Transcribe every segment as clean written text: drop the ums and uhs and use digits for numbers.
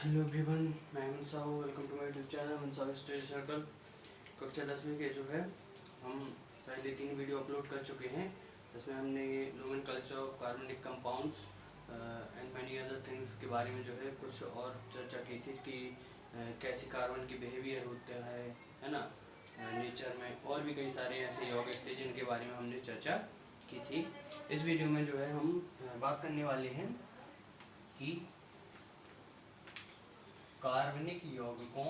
Hello everyone, मैं Hemant Sahu. Welcome to my YouTube channel Hemant Sahu study circle. कक्षा 10वीं के जो है हम पहले 3 वीडियो अपलोड कर चुके हैं, जिसमें हमने नोमेनकल्चर ऑफ कार्बनिक compounds and many other things के बारे में जो है कुछ और चर्चा की थी कि कैसी कार्बन की बिहेवियर होता है ना, नेचर में। और भी कई सारे ऐसे यौगिक थे जिनके बारे में हमने चर्चा की थी। इस वीडियो में जो है हम बात करने वाले हैं कि कार्बनिक यौगिकों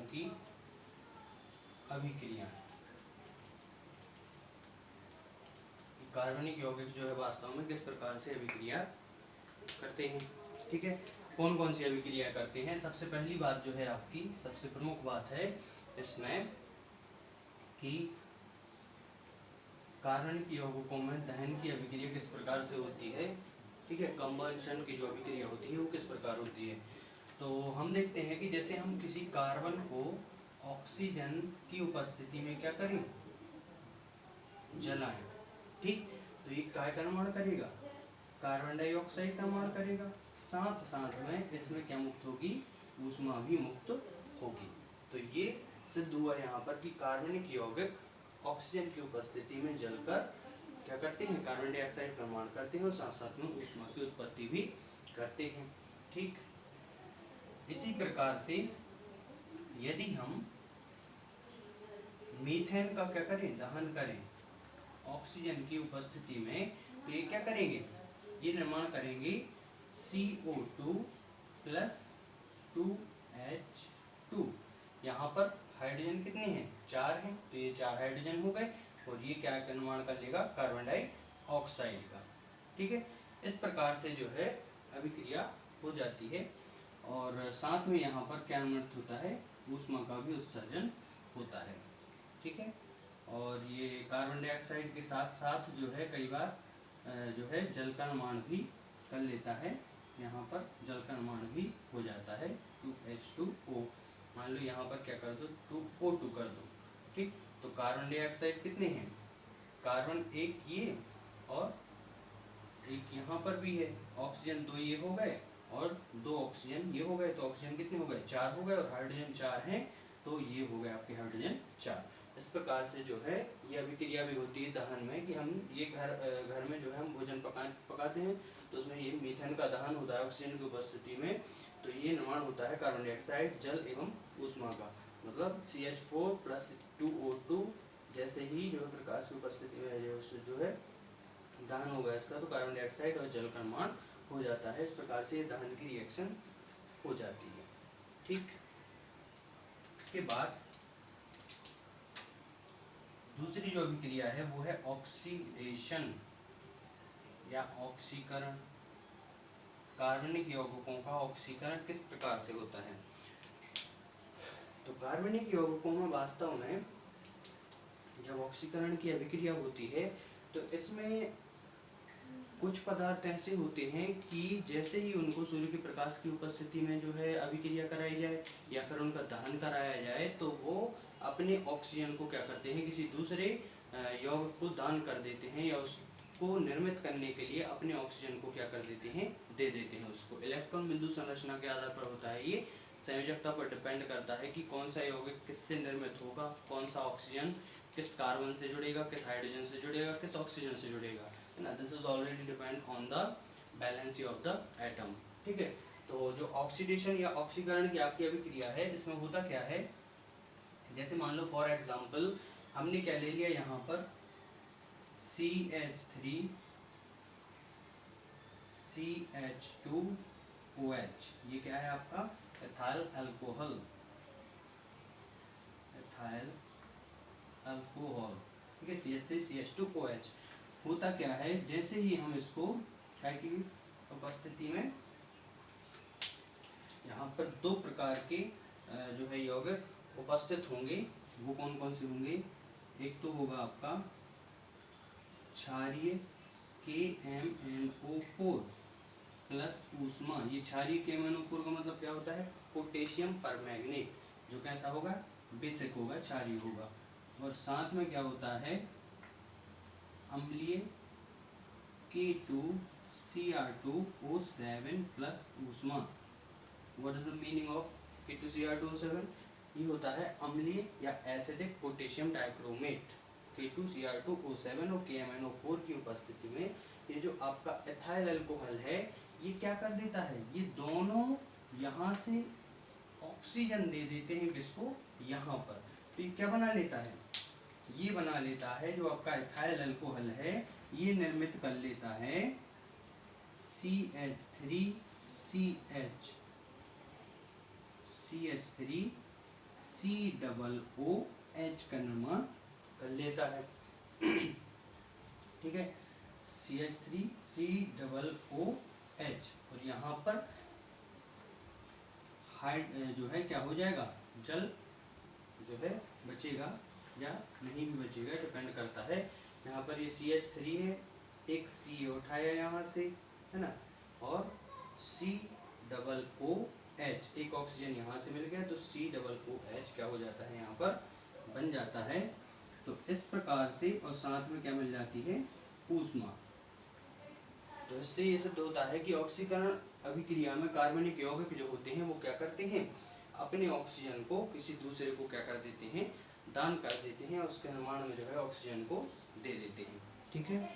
की अभिक्रिया। कार्बनिक यौगिक जो है वास्तव में किस प्रकार से अभिक्रिया करते हैं, ठीक है। कौन कौन सी अभिक्रिया करते हैं। सबसे पहली बात जो है आपकी सबसे प्रमुख बात है इसमें कि कार्बनिक यौगिकों में दहन की अभिक्रिया किस प्रकार से होती है, ठीक है। कंबशन की जो अभिक्रिया होती है वो किस प्रकार होती है। तो हम देखते हैं कि जैसे हम किसी कार्बन को ऑक्सीजन की उपस्थिति में क्या करें, जलाएं, ठीक। तो ये काय का निर्माण करेगा, कार्बन डाइऑक्साइड का निर्माण करेगा। साथ साथ में इसमें क्या मुक्त होगी, ऊष्मा भी मुक्त होगी। तो ये सिद्ध हुआ यहाँ पर कि कार्बनिक यौगिक ऑक्सीजन की उपस्थिति में जलकर क्या करते हैं, कार्बन डाइऑक्साइड का निर्माण करते हैं और साथ साथ में ऊष्मा की उत्पत्ति भी करते हैं, ठीक। इसी प्रकार से यदि हम मीथेन का क्या करें, दहन करें ऑक्सीजन की उपस्थिति में, तो ये क्या करेंगे, ये निर्माण करेंगे CO2 प्लस 2H2। यहाँ पर हाइड्रोजन कितने हैं, 4 हैं, तो ये 4 हाइड्रोजन हो गए और ये क्या निर्माण कर लेगा, कार्बन डाइऑक्साइड का, ठीक है। इस प्रकार से जो है अभिक्रिया हो जाती है और साथ में यहाँ पर क्या निर्मित होता है, ऊष्मा का भी उत्सर्जन होता है, ठीक है। और ये कार्बन डाइऑक्साइड के साथ साथ जो है कई बार जो है जल का निर्माण भी कर लेता है। यहाँ पर जल का निर्माण भी हो जाता है 2H2O। मान लो यहाँ पर क्या कर दो, 2O2 कर दो, ठीक। तो कार्बन डाइऑक्साइड कितने हैं, कार्बन एक ये और एक यहाँ पर भी है, ऑक्सीजन 2 ये हो गए और 2 ऑक्सीजन ये हो गए, तो ऑक्सीजन कितने हो गए, 4 हो गए और हाइड्रोजन 4 हैं, तो ये हो गए आपके हाइड्रोजन 4। इस प्रकार से जो है ये अभिक्रिया भी होती है दहन में कि हम ये घर में जो है हम भोजन पकाते हैं, तो उसमें ये मीथेन का दहन होता है ऑक्सीजन की उपस्थिति में। तो ये निर्माण होता है कार्बन डाइऑक्साइड, जल एवं ऊष्मा का, मतलब CH4 प्लस 2O2 जैसे ही जो है प्रकाश की उपस्थिति में जो है दहन होगा इसका, तो कार्बन डाइऑक्साइड और जल का निर्माण हो जाता है। इस प्रकार से दहन की रिएक्शन हो जाती है, ठीक। इसके बाद दूसरी जो अभिक्रिया है वो है ऑक्सीडेशन या ऑक्सीकरण। कार्बनिक यौगिकों का ऑक्सीकरण किस प्रकार से होता है। तो कार्बनिक यौगिकों में वास्तव में जब ऑक्सीकरण की अभिक्रिया होती है तो इसमें कुछ पदार्थ ऐसे होते हैं कि जैसे ही उनको सूर्य के प्रकाश की उपस्थिति में जो है अभिक्रिया कराई जाए या फिर उनका दहन कराया जाए, तो वो अपने ऑक्सीजन को क्या करते हैं, किसी दूसरे यौगिक को दान कर देते हैं या उसको निर्मित करने के लिए अपने ऑक्सीजन को क्या कर देते हैं, दे देते हैं उसको। इलेक्ट्रॉन बिंदु संरचना के आधार पर होता है ये, संयोजकता पर डिपेंड करता है कि कौन सा यौगिक किससे निर्मित होगा, कौन सा ऑक्सीजन किस कार्बन से जुड़ेगा, किस हाइड्रोजन से जुड़ेगा, किस ऑक्सीजन से जुड़ेगा, है ना। This is already depend on the valency of the atom, ठीक है। तो जो ऑक्सीडेशन या ऑक्सीकरण की आपकी अभिक्रिया है इसमें होता क्या है, जैसे मान लो फॉर एग्जांपल हमने क्या ले लिया यहाँ पर CH3 CH2OH, ये क्या है आपका एथाइल अल्कोहल, ठीक है। CH3 CH2OH होता क्या है, जैसे ही हम इसको क्या की उपस्थिति में यहाँ पर 2 प्रकार के जो है यौगिक उपस्थित होंगे। वो कौन कौन से होंगे, एक तो होगा आपका क्षारीय KMnO4 प्लस ऊष्मा। ये क्षारीय KMnO4 का मतलब क्या होता है, पोटेशियम परमैंगनेट, जो कैसा होगा, बेसिक होगा, क्षारीय होगा। और साथ में क्या होता है, अम्लीय K2Cr2O7 प्लस ऊष्मा। What is the meaning of K2Cr2O7? ये होता है अम्लीय या एसिडिक पोटेशियम डाइक्रोमेट। K2Cr2O7 और KMnO4 की उपस्थिति में ये जो आपका एथाइल अल्कोहल है ये क्या कर देता है, ये दोनों यहाँ से ऑक्सीजन दे देते हैं किसको, यहाँ पर। तो ये क्या बना लेता है, ये बना लेता है जो आपका एथाइल अल्कोहल है ये निर्मित कर लेता है CH3COOH का निर्माण कर लेता है। ठीक है, CH3COOH, और यहाँ पर जो है क्या हो जाएगा, जल जो है बचेगा या नहीं भी बचेगा डिपेंड करता है। यहाँ पर ये CH3 है, एक C उठाया यहाँ से, है ना, और COOH, एक ऑक्सीजन यहाँ से मिल गया तो COOH क्या हो जाता है, यहाँ पर बन जाता है। तो इस प्रकार से, और साथ में क्या मिल जाती है, ऊष्मा। तो इससे ये सिद्ध होता है कि ऑक्सीकरण अभिक्रिया में कार्बनिक यौगिक जो होते हैं वो क्या करते हैं, अपने ऑक्सीजन को किसी दूसरे को क्या कर देते हैं, दान कर देते हैं, और उसके निर्माण में जो है ऑक्सीजन को दे देते हैं। ठीक है,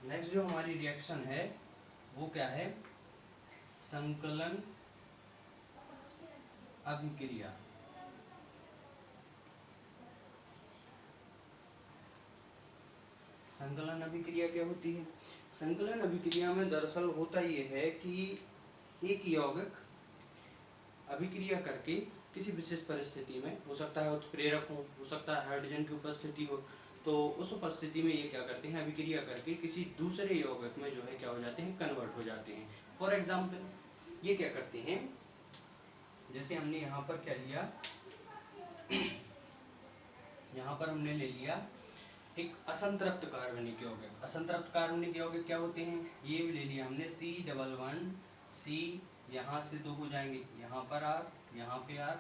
नेक्स्ट जो हमारी रिएक्शन है वो क्या है, संकलन अभिक्रिया। संकलन अभिक्रिया क्या होती है, संकलन अभिक्रिया में दरअसल होता ये है कि एक यौगिक अभिक्रिया करके किसी विशेष परिस्थिति में, हो सकता है उत्प्रेरक हो सकता है हाइड्रोजन की उपस्थिति हो, तो उस उपस्थिति में ये क्या करते हैं, अभिक्रिया करके किसी दूसरे यौगिक में जो है क्या हो जाते हैं, कन्वर्ट हो जाते हैं। फॉर एग्जाम्पल ये क्या करते हैं, जैसे हमने यहाँ पर क्या लिया, यहाँ पर हमने ले लिया एक असंतृप्त कार्बनिक यौगिक। असंतृप्त कार्बनिक यौगिक क्या होते हैं, ये भी ले लिया हमने C11C, यहाँ से दो हो जाएंगे, यहाँ पर R, यहाँ पे R,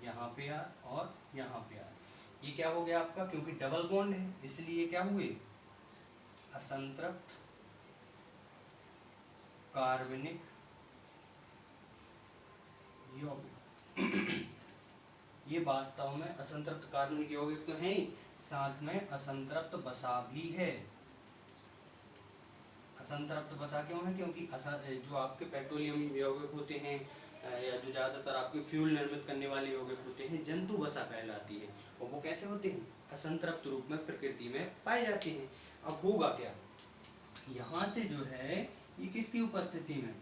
यहाँ पे R और यहाँ पे R। ये क्या हो गया आपका, क्योंकि डबल बॉन्ड है इसलिए क्या हुए, असंतृप्त कार्बनिक यौगिक। ये वास्तव में असंतृप्त कार्बनिक यौगिक तो है ही, साथ में असंतृप्त वसा भी है। असंतृप्त वसा क्यों है, क्योंकि जो आपके पेट्रोलियम यौगिक होते हैं या जो ज़्यादातर आपके फ्यूल निर्मित करने वाले यौगिक होते हैं, जंतु वसा कहलाती है, और वो कैसे होते हैं, असंतृप्त रूप में प्रकृति में पाए जाते हैं। अब होगा क्या, यहाँ से जो है ये किसकी उपस्थिति में,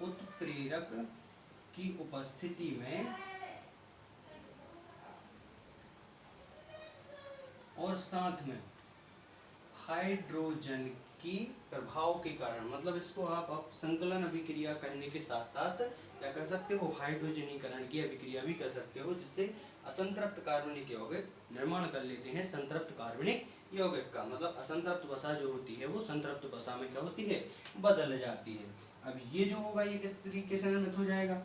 उत्प्रेरक की उपस्थिति में, और साथ में हाइड्रोजन की प्रभाव के कारण, मतलब इसको आप संकलन अभिक्रिया करने के साथ साथ क्या कर सकते हो, हाइड्रोजनीकरण की अभिक्रिया भी कर सकते हो, जिससे असंतृप्त कार्बनिक यौगिक निर्माण कर लेते हैं संतृप्त कार्बनिक यौगिक का। मतलब असंतृप्त वसा जो होती है वो संतृप्त वसा में क्या होती है, बदल जाती है। अब ये जो होगा ये किस तरीके से निर्मित हो जाएगा,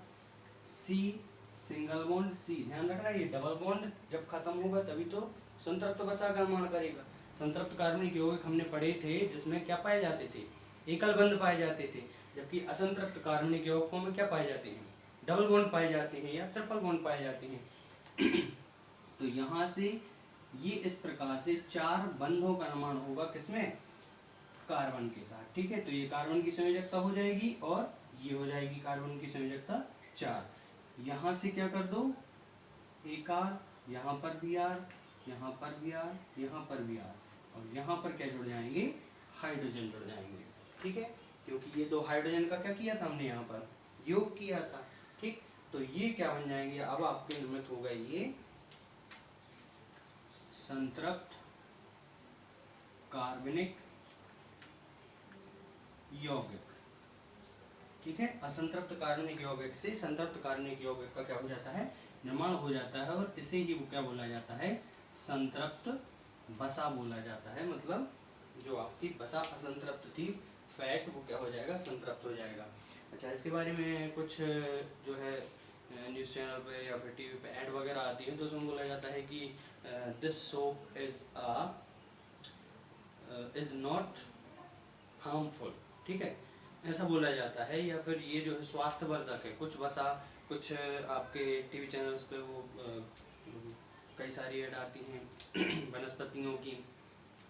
C सिंगल बॉन्ड C, ध्यान रखना ये डबल बॉन्ड जब खत्म होगा तभी तो संतृप्त वसा का निर्माण करेगा। संतृप्त कार्बनिक यौगिक हमने पढ़े थे जिसमें क्या पाए जाते थे, एकल बंध पाए जाते थे, जबकि असंतृप्त कार्बनिक यौगिकों में क्या पाए जाते हैं, डबल बॉन्ड पाए जाते हैं या ट्रिपल बॉन्ड पाए जाते हैं। तो यहाँ से ये इस प्रकार से चार बंधों का निर्माण होगा, किसमें, कार्बन के साथ। ठीक है, तो ये कार्बन की संयोजकता हो जाएगी और ये हो जाएगी कार्बन की संयोजकता 4। यहाँ से क्या कर दो, एक R, यहाँ पर भी R, यहाँ पर भी R, यहाँ पर भी R, और यहाँ पर क्या जुड़ जाएंगे, हाइड्रोजन जुड़ जाएंगे। ठीक है, क्योंकि ये दो हाइड्रोजन का क्या किया था हमने, यहाँ पर योग किया था। ठीक, तो ये क्या बन जाएंगे, अब आपके निर्मित होगा ये संतृप्त कार्बनिक यौगिक। ठीक है, असंतृप्त कार्बनिक यौगिक से संतृप्त कार्बनिक यौगिक का क्या हो जाता है, निर्माण हो जाता है, और इसे ही क्या बोला जाता है, संतृप्त वसा बोला जाता है। मतलब जो आपकी वसा असंतृप्त थी, फैट वो क्या हो जाएगा, संतृप्त हो जाएगा। अच्छा, इसके बारे में कुछ जो है न्यूज़ चैनल पे या फिर टीवी पे ऐड वगैरह आती है तो उसमें बोला जाता है कि this soap is not harmful, ठीक है, ऐसा बोला जाता है। या फिर ये जो है स्वास्थ्यवर्धक है, कुछ वसा, कुछ आपके टीवी चैनल्स पे वो कई सारी ऐड आती हैं वनस्पतियों की,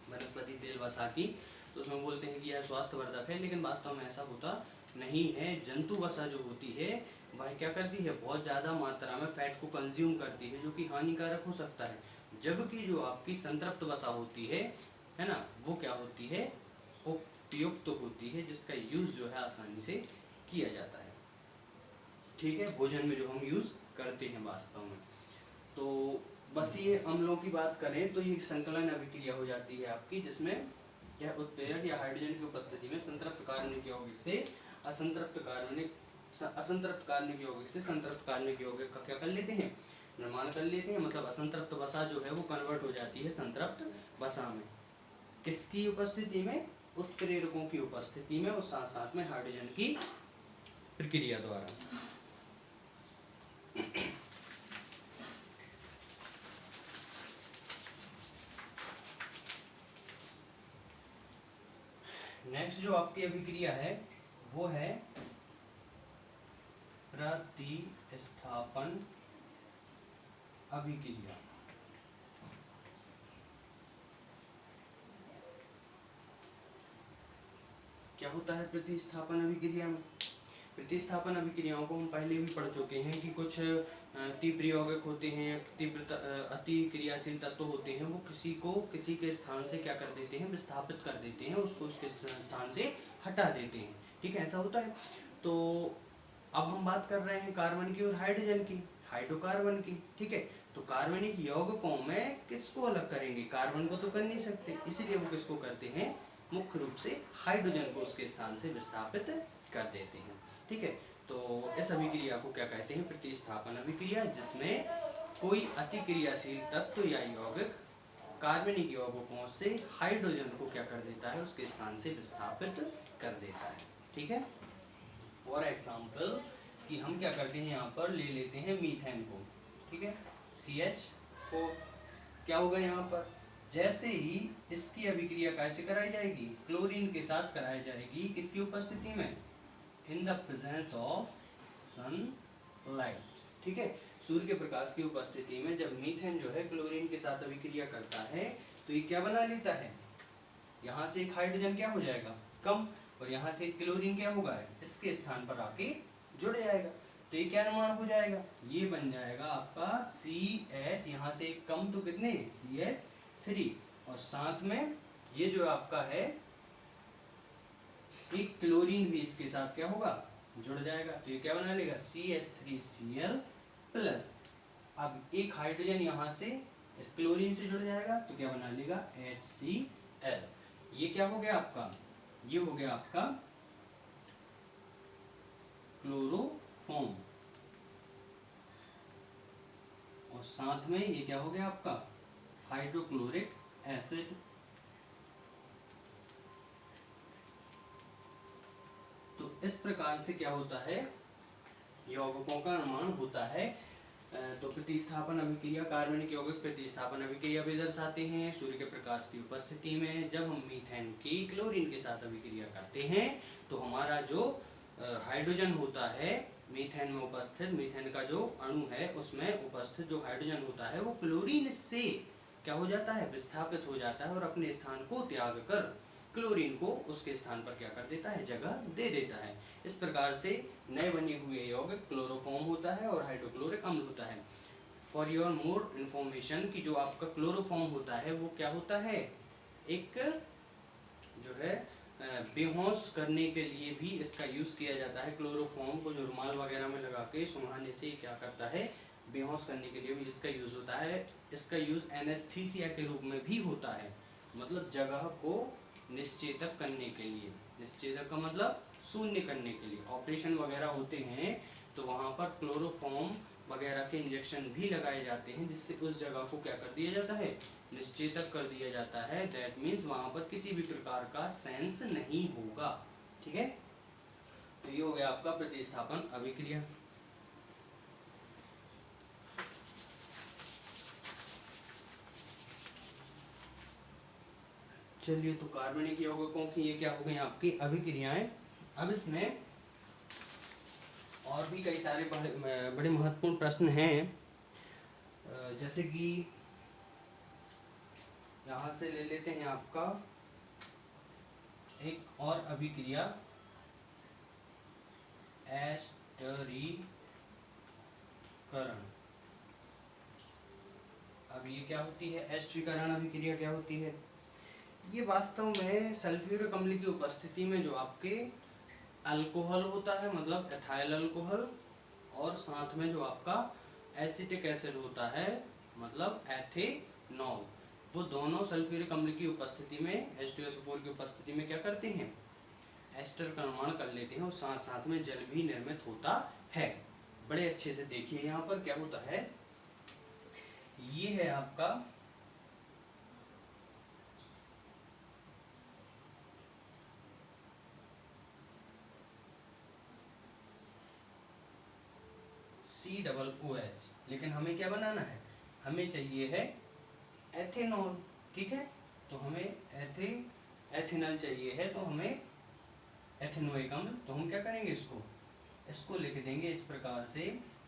वनस्पति तेल वसा की, तो उसमें बोलते हैं कि यह स्वास्थ्यवर्धक है, लेकिन वास्तव में ऐसा होता नहीं है। जंतु वसा जो होती है वह क्या करती है, बहुत ज़्यादा मात्रा में फैट को कंज्यूम करती है, जो कि हानिकारक हो सकता है। जबकि जो आपकी संतृप्त वसा होती है ना, वो क्या होती है, उपयुक्त होती है, जिसका यूज़ जो है आसानी से किया जाता है, ठीक है, भोजन में जो हम यूज़ करते हैं वास्तव में। तो बस ये अम्लों की बात करें तो ये संकलन अभिक्रिया हो जाती है आपकी, जिसमें क्या उत्प्रेरक या हाइड्रोजन की उपस्थिति में संतृप्त कार्बनिक यौगिक से असंतृप्त कार्बनिक यौगिक से संतृप्त कार्बनिक यौगिक का क्या कर लेते हैं, निर्माण कर लेते हैं। मतलब असंतृप्त वसा जो है वो कन्वर्ट हो जाती है संतृप्त वसा में, किसकी उपस्थिति में, उत्प्रेरकों की उपस्थिति में, और साथ साथ में हाइड्रोजन की प्रक्रिया द्वारा। नेक्स्ट जो आपकी अभिक्रिया है वो है प्रतिस्थापन अभिक्रिया। क्या होता है प्रतिस्थापन अभिक्रिया में? प्रतिस्थापन अभिक्रियाओं को हम पहले भी पढ़ चुके हैं कि कुछ तीव्र यौगिक होते हैं या तीव्र अति क्रियाशील तत्व होते हैं, वो किसी को किसी के स्थान से क्या कर देते हैं, विस्थापित कर देते हैं, उसको उसके स्थान से हटा देते हैं, ठीक है, ऐसा होता है। तो अब हम बात कर रहे हैं कार्बन की और हाइड्रोजन की, हाइड्रोकार्बन की, ठीक है। तो कार्बनिक यौगिकों में किसको अलग करेंगे, कार्बन को तो कर नहीं सकते, इसलिए वो किसको करते हैं, मुख्य रूप से हाइड्रोजन को उसके स्थान से विस्थापित कर देते हैं, ठीक है। तो इस अभिक्रिया को क्या कहते हैं, प्रतिस्थापन अभिक्रिया, जिसमें कोई अतिक्रियाशील तत्व या यौगिक कार्बनिक यौगिकों से हाइड्रोजन को क्या कर देता है, उसके स्थान से विस्थापित कर देता है, ठीक है। फॉर एग्जाम्पल कि हम क्या करते हैं, यहाँ पर ले लेते हैं मीथेन को, ठीक है, CH4, क्या होगा यहाँ पर, जैसे ही इसकी अभिक्रिया कैसे कराई जाएगी, क्लोरीन के साथ कराई जाएगी, किसकी उपस्थिति में, in the presence of sunlight, ठीक है, सूर्य के प्रकाश की उपस्थिति में जब मीथेन जो है क्लोरीन के साथ अभिक्रिया करता है तो ये क्या बना लेता है, यहाँ से एक हाइड्रोजन क्या हो जाएगा, कम, और यहाँ से क्लोरीन क्या होगा, इसके स्थान पर आके जुड़ जाएगा। तो ये क्या निर्माण हो जाएगा, ये बन जाएगा आपका CH, यहाँ से एक कम तो कितने, CH3, और साथ में ये जो आपका है एक क्लोरीन भी इसके साथ क्या होगा, जुड़ जाएगा। तो ये क्या बना लेगा, CH3Cl प्लस, अब एक हाइड्रोजन यहाँ से इस क्लोरीन से जुड़ जाएगा तो क्या बना लेगा, HCl। ये क्या हो गया आपका, ये हो गया आपका क्लोरोफॉर्म, और साथ में ये क्या हो गया आपका हाइड्रोक्लोरिक एसिड। तो इस प्रकार से क्या होता है, यौगिकों का निर्माण होता है। तो प्रतिस्थापन अभिक्रिया, कार्बनिक यौगिक प्रतिस्थापन अभिक्रिया भी दर्शाते हैं सूर्य के प्रकाश की उपस्थिति में। जब हम मीथेन की क्लोरीन के साथ अभिक्रिया करते हैं तो हमारा जो हाइड्रोजन होता है मीथेन में उपस्थित, मीथेन का जो अणु है उसमें उपस्थित जो हाइड्रोजन होता है वो क्लोरीन से क्या हो जाता है, विस्थापित हो जाता है और अपने स्थान को त्याग कर क्लोरीन को उसके स्थान पर क्या कर देता है, जगह दे देता है। इस प्रकार से नए बने हुए यौगिक क्लोरोफॉर्म होता है और हाइड्रोक्लोरिक अम्ल होता है। फॉर योर मोर इन्फॉर्मेशन कि जो आपका क्लोरोफॉर्म होता है वो क्या होता है, एक जो है बेहोश करने के लिए भी इसका यूज़ किया जाता है। क्लोरोफॉर्म को जो रुमाल वगैरह में लगा के सुंघाने से क्या करता है, बेहोश करने के लिए भी इसका यूज़ होता है। इसका यूज़ एनेस्थीसिया के रूप में भी होता है, मतलब जगह को निश्चेतक करने के लिए, निश्चेतक का मतलब शून्य करने के लिए ऑपरेशन वगैरह होते हैं तो वहाँ पर क्लोरोफॉर्म वगैरह के इंजेक्शन भी लगाए जाते हैं जिससे उस जगह को क्या कर दिया जाता है, निश्चेतक कर दिया जाता है। दैट मीन्स वहाँ पर किसी भी प्रकार का सेंस नहीं होगा, ठीक है, तो ये हो गया आपका प्रतिस्थापन अभिक्रिया। चलिए, तो कार्बनिक यौगिकों क्योंकि ये क्या हो गई आपकी अभिक्रियाएं। अब इसमें और भी कई सारे बड़े महत्वपूर्ण प्रश्न हैं, जैसे कि यहाँ से ले लेते हैं आपका एक और अभिक्रिया एस्टरीकरण। अब ये क्या होती है, एस्टरीकरण अभिक्रिया क्या होती है? ये वास्तव में सल्फ्यूरिक अम्ल की उपस्थिति में जो आपके अल्कोहल होता है, मतलब एथाइल अल्कोहल, और साथ में जो आपका एसिटिक एसिड होता है, मतलब एथेनॉल, वो दोनों सल्फ्यूरिक अम्ल की उपस्थिति में H2SO4 की उपस्थिति में क्या करते हैं, एस्टर का निर्माण कर लेते हैं और साथ साथ में जल भी निर्मित होता है। बड़े अच्छे से देखिए यहाँ पर क्या होता है, ये है आपका COOH, लेकिन हमें क्या बनाना है, हमें चाहिए है एथेनॉल। ठीक है, तो हमें एथेनॉल चाहिए है, तो हमें एथेनोइक अम्ल, तो हम क्या करेंगे, इसको लिख देंगे इस प्रकार से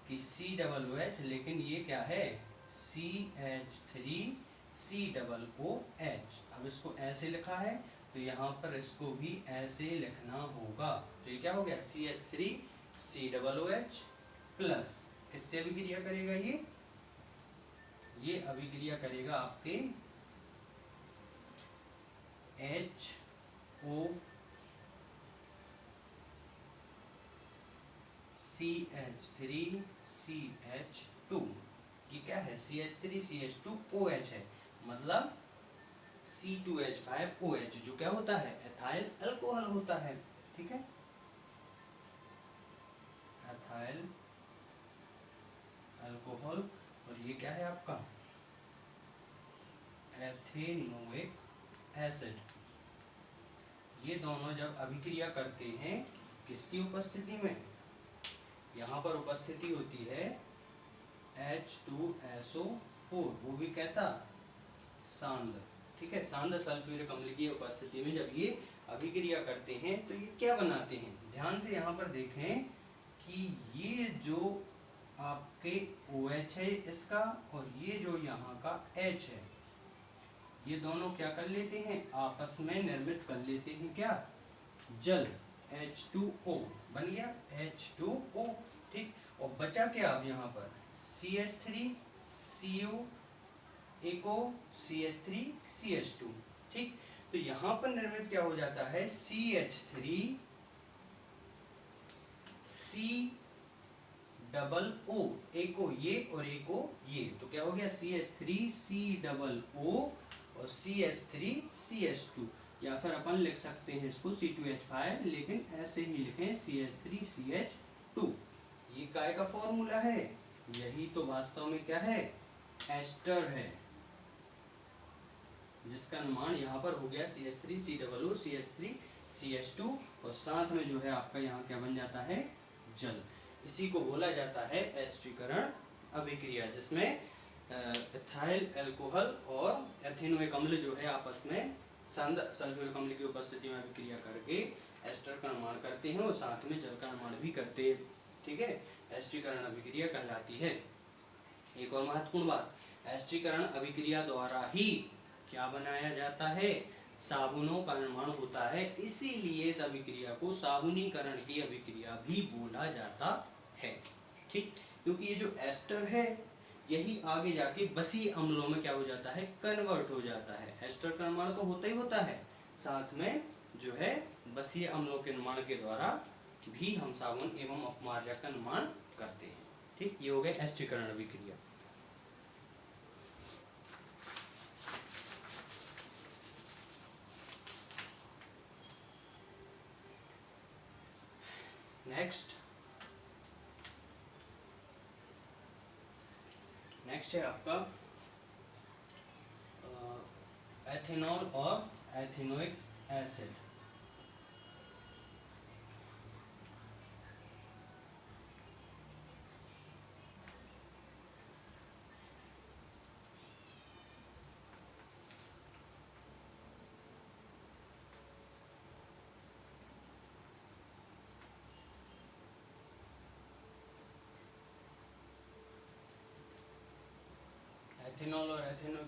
कि COOH, लेकिन ये क्या है CH3COOH। अब इसको ऐसे लिखा है तो यहाँ पर इसको भी ऐसे लिखना होगा। तो ये क्या हो गया, CH3COOH प्लस, किससे अभिक्रिया करेगा, ये अभिक्रिया करेगा आपके CH3CH2। ये क्या है, CH3CH2OH है, मतलब C2H5OH, जो क्या होता है, एथाइल अल्कोहल होता है। ठीक है, एथाइल अल्कोहल, और ये क्या है आपका एथेनोइक एसिड। ये दोनों जब अभिक्रिया करते हैं किसकी उपस्थिति में, यहाँ पर उपस्थिति होती है H2SO4, वो भी कैसा, सांद्र। ठीक है, सांद्र सल्फ्यूरिक अम्ल की उपस्थिति में जब ये अभिक्रिया करते हैं तो ये क्या बनाते हैं, ध्यान से यहाँ पर देखें कि ये जो आपके OH है इसका, और ये जो यहाँ का H है, ये दोनों क्या कर लेते हैं, आपस में निर्मित कर लेते हैं क्या, जल, H2O बन गया, H2O। ठीक, और बचा क्या अब यहाँ पर, CH3CO एको CH3CH2। ठीक, तो यहाँ पर निर्मित क्या हो जाता है, CH3COO, एको ये और एको ये, तो क्या हो गया CH3COO और CH3CH2, या फिर अपन लिख सकते हैं इसको C2H5, लेकिन ऐसे ही लिखें CH3CH2। ये काय का फॉर्मूला है, यही तो वास्तव में क्या है, एस्टर है, जिसका निर्माण यहाँ पर हो गया CH3COO CH3CH2, और साथ में जो है आपका यहाँ क्या बन जाता है, जल। इसी को बोला जाता है एस्टरीकरण अभिक्रिया, जिसमें एथाइल अल्कोहल और एथेनोइक अम्ल जो है आपस में सल्फ्यूरिक अम्ल की उपस्थिति में अभिक्रिया करके एस्टर का निर्माण करते हैं और साथ में जल का निर्माण भी करते हैं। ठीक है, एस्टरीकरण अभिक्रिया कहलाती है। एक और महत्वपूर्ण बात, एस्टरीकरण अभिक्रिया द्वारा ही क्या बनाया जाता है, साबुनों का निर्माण होता है, इसीलिए इस अभिक्रिया को साबुनीकरण की अभिक्रिया भी बोला जाता है। ठीक, क्योंकि ये जो एस्टर है यही आगे जाके बसीय अम्लों में क्या हो जाता है, कन्वर्ट हो जाता है। एस्टर का निर्माण तो होता ही होता है, साथ में जो है बसीय अम्लों के निर्माण के द्वारा भी हम साबुन एवं अपमार्जक का निर्माण करते हैं। ठीक, ये हो गया एस्टरीकरण अभिक्रिया। नेक्स्ट है आपका एथेनॉल और एथेनोइक एसिड।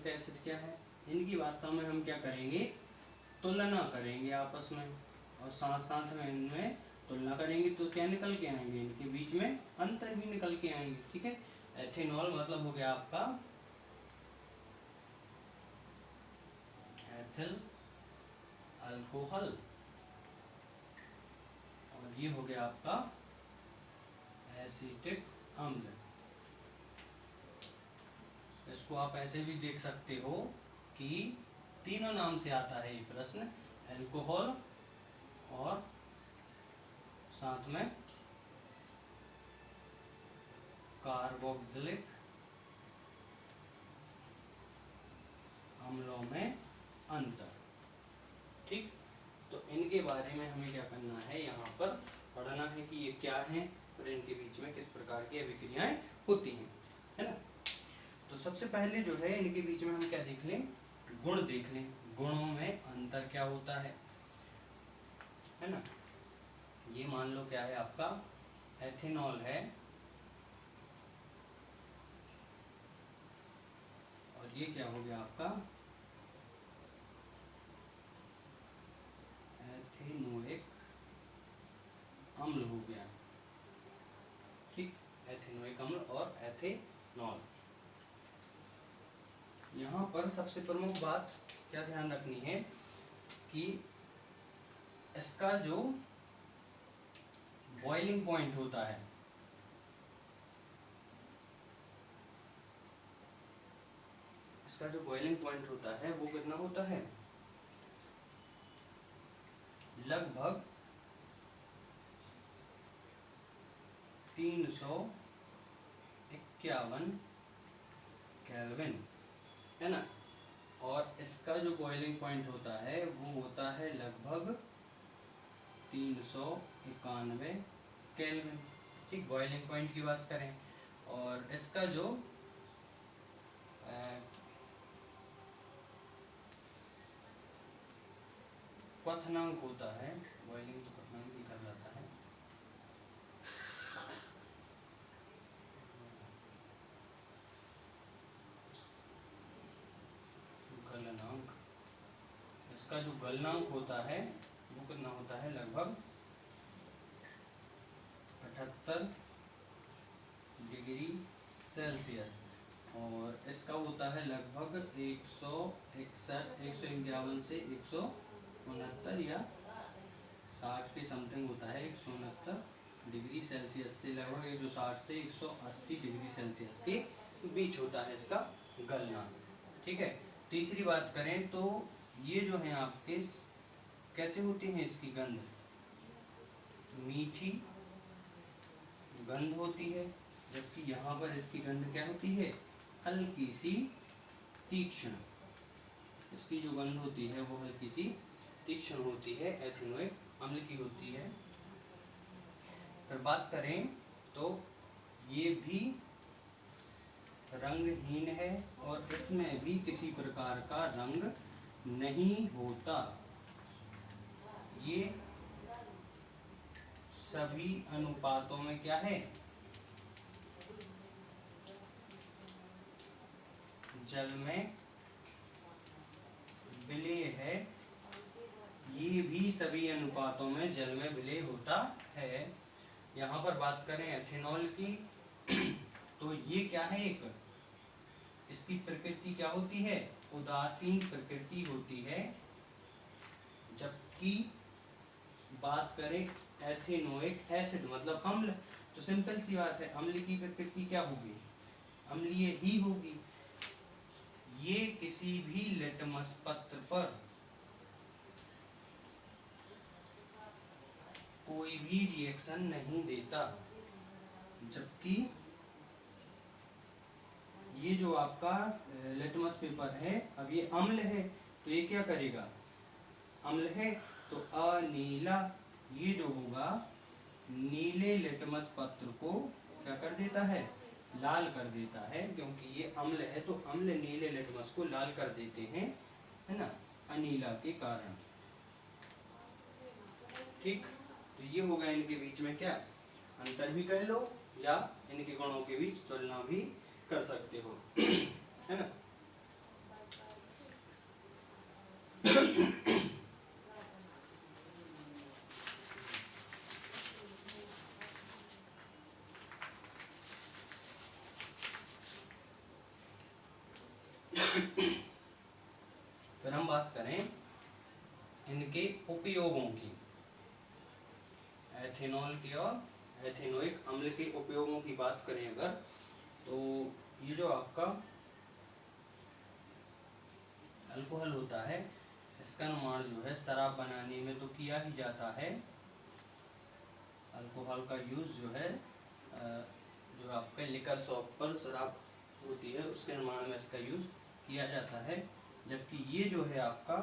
अम्ल एसिड क्या है, इनकी वास्तव में हम क्या करेंगे, तुलना करेंगे आपस में, और साथ साथ में इनमें तुलना करेंगे तो क्या निकल के आएंगे, इनके बीच में अंतर भी निकल के आएंगे। ठीक है, एथेनॉल मतलब हो गया आपका एथिल अल्कोहल, और ये हो गया आपका एसीटिक अम्ल। इसको आप ऐसे भी देख सकते हो कि तीनों नाम से आता है ये प्रश्न, अल्कोहल और साथ में कार्बोक्सिलिक अम्लों में अंतर। ठीक, तो इनके बारे में हमें क्या करना है, यहाँ पर पढ़ना है कि ये क्या है और इनके बीच में किस प्रकार की अभिक्रियाएं होती हैं, है ना। तो सबसे पहले जो है इनके बीच में हम क्या देख लें, गुण देख लें, गुणों में अंतर क्या होता है ना। ये मान लो क्या है आपका एथेनॉल है, और ये क्या हो गया आपका एथेनोइक अम्ल हो गया। ठीक, एथेनोइक अम्ल और एथेनॉल। यहाँ पर सबसे प्रमुख बात क्या ध्यान रखनी है कि इसका जो बॉइलिंग पॉइंट होता है, इसका जो बॉइलिंग पॉइंट होता है वो कितना होता है, लगभग 351 केल्विन, है ना। और इसका जो बॉइलिंग पॉइंट होता है वो होता है लगभग 391 केल्विन। ठीक, बॉइलिंग पॉइंट की बात करें, और इसका जो क्वथनांक होता है, बॉइलिंग क्वथनांक लिखा जाता है, गलनांक, इसका जो गलनांक होता है वो कितना होता है, लगभग 78 डिग्री सेल्सियस, और इसका होता है लगभग 151 से 169 या 60 के समथिंग होता है, 169 डिग्री सेल्सियस से लगभग 160 से 180 डिग्री सेल्सियस के बीच होता है इसका गलना। ठीक है, तीसरी बात करें तो ये जो है आपके कैसे होती हैं, इसकी गंध मीठी गंध होती है, जबकि यहाँ पर इसकी गंध क्या होती है, हल्की सी तीक्ष्ण। इसकी जो गंध होती है वो हल्की सी तीक्ष्ण होती है, एथेनोइक अम्ल की होती है। फिर बात करें तो ये भी रंगहीन है और इसमें भी किसी प्रकार का रंग नहीं होता। ये सभी अनुपातों में क्या है, जल में विलेय है। ये भी सभी अनुपातों में जल में विलेय होता है। यहाँ पर बात करें एथेनॉल की तो ये क्या है, एक इसकी प्रकृति क्या होती है, उदासीन प्रकृति होती है। जबकि बात करें एथेनोइक एसिड मतलब अम्ल, तो सिंपल सी बात है, अम्ल की प्रकृति क्या होगी, अम्लीय ही होगी। ये किसी भी लिटमस पत्र पर कोई भी रिएक्शन नहीं देता, जबकि ये जो आपका लिटमस पेपर है, अब ये अम्ल है तो ये क्या करेगा, अम्ल है तो अनीला, ये जो होगा नीले लिटमस पत्र को क्या कर देता है, लाल कर देता है, क्योंकि ये अम्ल है तो अम्ल नीले लिटमस को लाल कर देते हैं, है ना, अनीला के कारण। ठीक, तो ये होगा इनके बीच में क्या अंतर भी कह लो या इनके गुणों के बीच तुलना भी कर सकते हो, है ना। एथेनॉल के और एथेनोइक अम्ल के उपयोगों की बात करें अगर, तो ये जो आपका अल्कोहल होता है इसका निर्माण जो है शराब बनाने में तो किया ही जाता है। अल्कोहल का यूज़ जो है जो आपके लिकर शॉप पर शराब होती है उसके निर्माण में इसका यूज़ किया जाता है। जबकि ये जो है आपका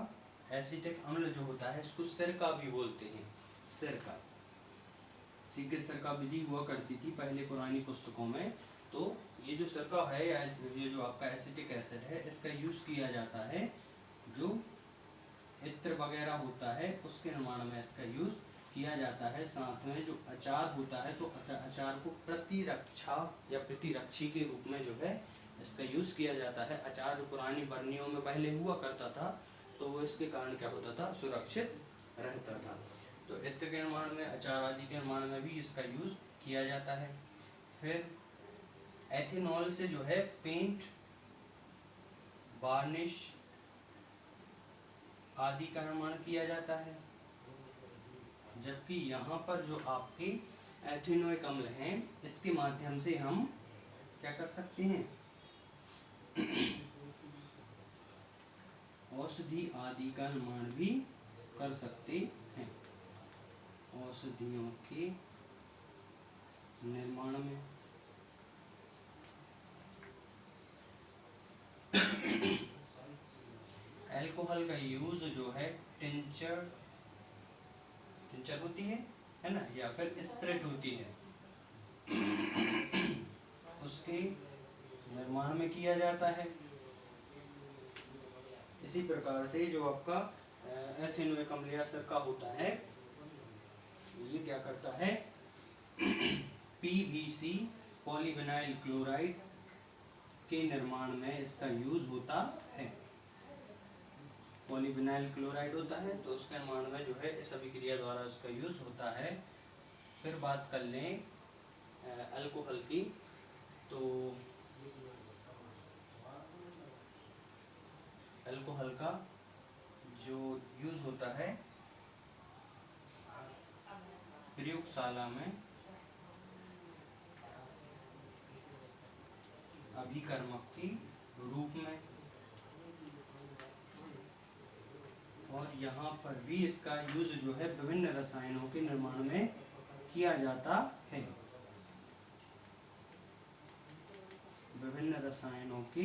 एसिटिक अम्ल जो होता है इसको सिरका भी बोलते हैं। सिरका, शीघ्र सिरका विधि हुआ करती थी पहले पुरानी पुस्तकों में। तो ये जो सिरका है या ये जो आपका एसिटिक एसिड है इसका यूज़ किया जाता है जो इत्र वगैरह होता है उसके निर्माण में इसका यूज़ किया जाता है। साथ में जो अचार होता है तो अचार को प्रतिरक्षा या प्रतिरक्षी के रूप में जो है इसका यूज़ किया जाता है। अचार जो पुरानी बरनियों में पहले हुआ करता था तो वो इसके कारण क्या होता था, सुरक्षित रहता था। तो इत्र के निर्माण में, अचार आदि के निर्माण में भी इसका यूज़ किया जाता है। फिर एथेनॉल से जो है पेंट, वार्निश आदि का निर्माण किया जाता है। जबकि यहाँ पर जो आपके एथेनोइक अम्ल हैं इसके माध्यम से हम क्या कर सकते हैं, औषधि आदि का निर्माण भी कर सकते हैं। औषधियों के निर्माण में अल्कोहल का यूज जो है टिंचर होती है ना, या फिर स्प्रिट होती है उसके निर्माण में किया जाता है। इसी प्रकार से जो आपका एथेनोइक अम्ल या सिरका होता है ये क्या करता है, पीवीसी पॉलीविनाइल क्लोराइड के निर्माण में इसका यूज होता है। पॉलीविनाइल क्लोराइड होता है तो उसके निर्माण में जो है इस अभिक्रिया द्वारा उसका यूज होता है। फिर बात कर लें अल्कोहल की, तो अल्कोहल का जो यूज होता है प्रयोगशाला में अभिकर्मक के रूप में, और यहाँ पर भी इसका यूज जो है विभिन्न रसायनों के निर्माण में किया जाता है। विभिन्न रसायनों के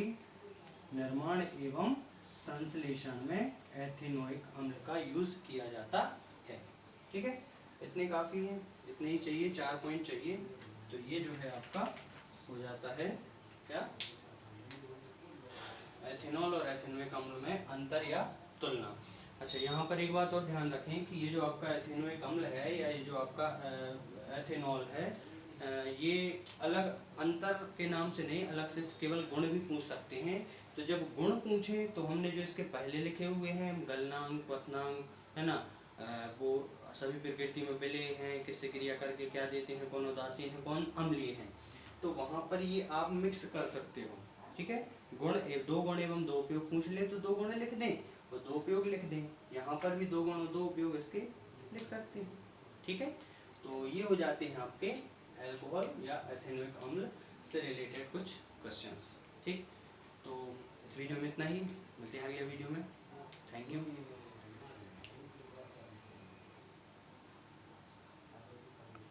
निर्माण एवं संश्लेषण में एथेनोइक अम्ल का यूज किया जाता है। ठीक है, इतने काफ़ी है, इतने ही चाहिए, 4 पॉइंट चाहिए। तो ये जो है आपका हो जाता है क्या, एथेनॉल और एथेनोइक अम्ल में अंतर या तुलना। अच्छा, यहाँ पर एक बात और ध्यान रखें कि ये जो आपका एथेनोइक अम्ल है या ये जो आपका एथेनॉल है ये अलग अंतर के नाम से नहीं, अलग से केवल गुण भी पूछ सकते हैं। तो जब गुण पूछे तो हमने जो इसके पहले लिखे हुए हैं गलनांक, क्वथनांक, है ना, वो सभी प्रकृति में विलेय हैं, किससे क्रिया करके क्या देते हैं, कौन उदासीन है, कौन अम्लीय है, तो वहाँ पर ये आप मिक्स कर सकते हो। ठीक है, दो गुण एवं दो उपयोग पूछ ले तो 2 गुण लिख दें और 2 उपयोग लिख दें। यहाँ पर भी 2 गुण और 2 उपयोग इसके लिख सकते हैं। ठीक है, तो ये हो जाते हैं आपके अल्कोहल या एथेनोइक अम्ल से रिलेटेड कुछ क्वेश्चंस। ठीक, तो इस वीडियो में इतना ही, मिलते हैं अगले वीडियो में। Thank you.